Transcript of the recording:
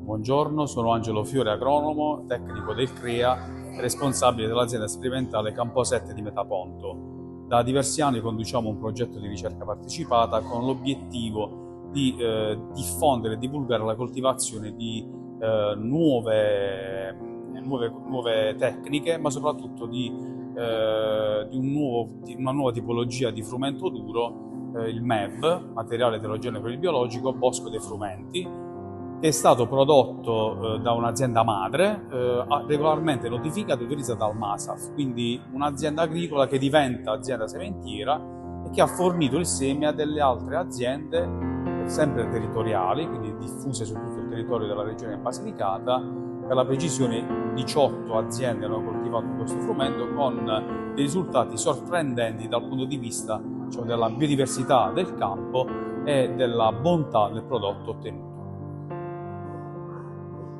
Buongiorno, sono Angelo Fiore, agronomo, tecnico del CREA e responsabile dell'azienda sperimentale Campo 7 di Metaponto. Da diversi anni conduciamo un progetto di ricerca partecipata con l'obiettivo di diffondere e divulgare la coltivazione di nuove tecniche, ma soprattutto di una nuova tipologia di frumento duro, il MEB, materiale eterogeneo per il biologico, Bosco dei Frumenti, che è stato prodotto da un'azienda madre, regolarmente notificata e autorizzata dal MASAF, quindi un'azienda agricola che diventa azienda sementiera e che ha fornito il seme a delle altre aziende, sempre territoriali, quindi diffuse su tutto il territorio della regione Basilicata. Per la precisione 18 aziende hanno coltivato questo frumento con dei risultati sorprendenti dal punto di vista, della biodiversità del campo e della bontà del prodotto ottenuto.